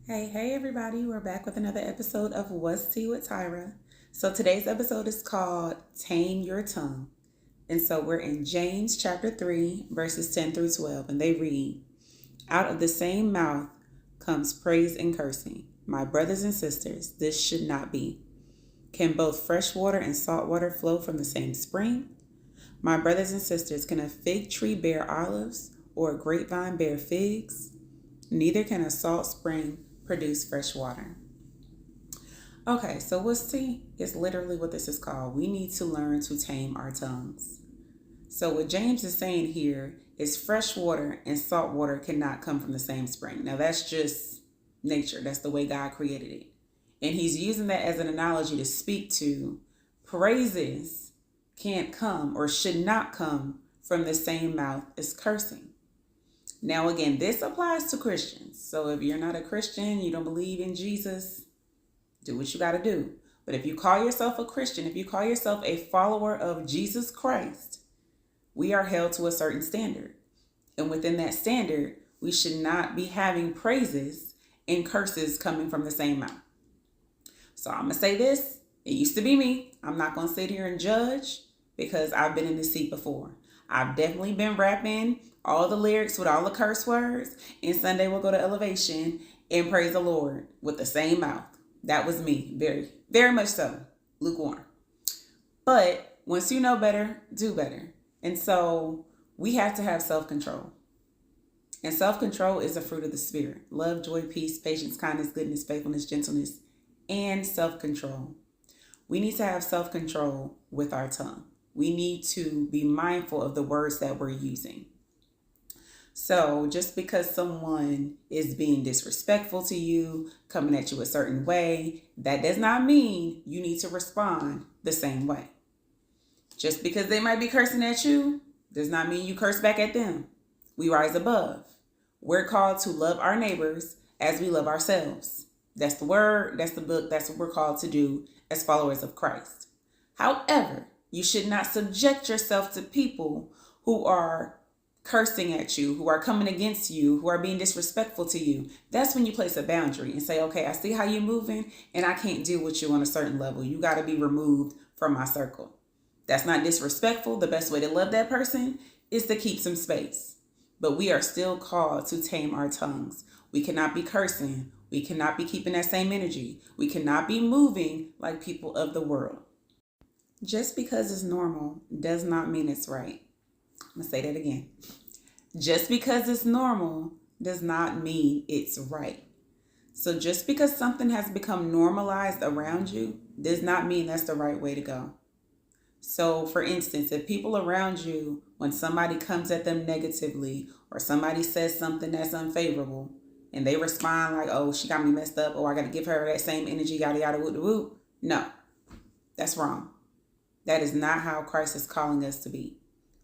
Hey everybody, we're back with another episode of What's Tea with Tyra. So today's episode is called Tame Your Tongue. And so we're in James chapter 3, verses 10 through 12, and they read, "Out of the same mouth comes praise and cursing. My brothers and sisters, this should not be. Can both fresh water and salt water flow from the same spring? My brothers and sisters, can a fig tree bear olives or a grapevine bear figs? Neither can a salt spring produce fresh water." Okay, so what's tea is literally what this is called. We need to learn to tame our tongues. So what James is saying here is fresh water and salt water cannot come from the same spring. Now that's just nature. That's the way God created it. And he's using that as an analogy to speak to praises can't come or should not come from the same mouth as cursing. Now, again, this applies to Christians. So if you're not a Christian, you don't believe in Jesus, do what you got to do. But if you call yourself a Christian, if you call yourself a follower of Jesus Christ, we are held to a certain standard. And within that standard, we should not be having praises and curses coming from the same mouth. So I'm going to say this. It used to be me. I'm not going to sit here and judge because I've been in this seat before. I've definitely been rapping all the lyrics with all the curse words, and Sunday we'll go to Elevation and praise the Lord with the same mouth. That was me, very, very much so, lukewarm. But once you know better, do better. And so we have to have self-control. And self-control is a fruit of the Spirit. Love, joy, peace, patience, kindness, goodness, faithfulness, gentleness, and self-control. We need to have self-control with our tongue. We need to be mindful of the words that we're using. So just because someone is being disrespectful to you, coming at you a certain way, that does not mean you need to respond the same way. Just because they might be cursing at you does not mean you curse back at them. We rise above. We're called to love our neighbors as we love ourselves. That's the word, that's the book, that's what we're called to do as followers of Christ. However, you should not subject yourself to people who are cursing at you, who are coming against you, who are being disrespectful to you. That's when you place a boundary and say, okay, I see how you're moving and I can't deal with you on a certain level. You got to be removed from my circle. That's not disrespectful. The best way to love that person is to keep some space. But we are still called to tame our tongues. We cannot be cursing. We cannot be keeping that same energy. We cannot be moving like people of the world. Just because it's normal does not mean it's right. I'm going to say that again. Just because it's normal does not mean it's right. So just because something has become normalized around you does not mean that's the right way to go. So for instance, if people around you, when somebody comes at them negatively or somebody says something that's unfavorable and they respond like, oh, she got me messed up, or I got to give her that same energy, yada, yada, whoop, whoop. No, that's wrong. That is not how Christ is calling us to be.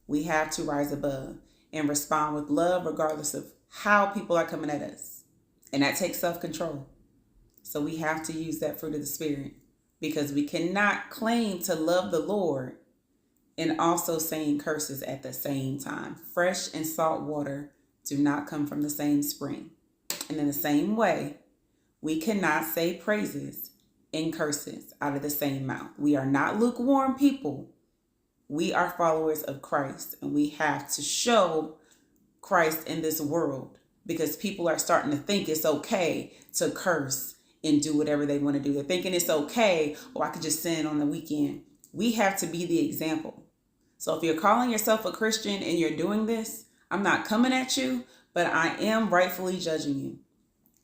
We have to rise above and respond with love regardless of how people are coming at us. And that takes self-control. So we have to use that fruit of the Spirit because we cannot claim to love the Lord and also saying curses at the same time. Fresh and salt water do not come from the same spring. And in the same way, we cannot say praises and curses out of the same mouth. We are not lukewarm people. We are followers of Christ, and we have to show Christ in this world because people are starting to think it's okay to curse and do whatever they want to do. They're thinking it's okay, or I could just sin on the weekend. We have to be the example. So if you're calling yourself a Christian and you're doing this, I'm not coming at you, but I am rightfully judging you,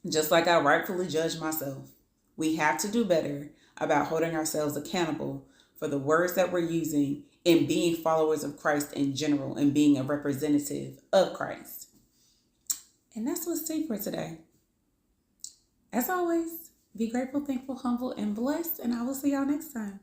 just like I rightfully judge myself. We have to do better about holding ourselves accountable for the words that we're using and being followers of Christ in general and being a representative of Christ. And that's what's tea for today. As always, be grateful, thankful, humble, and blessed, and I will see y'all next time.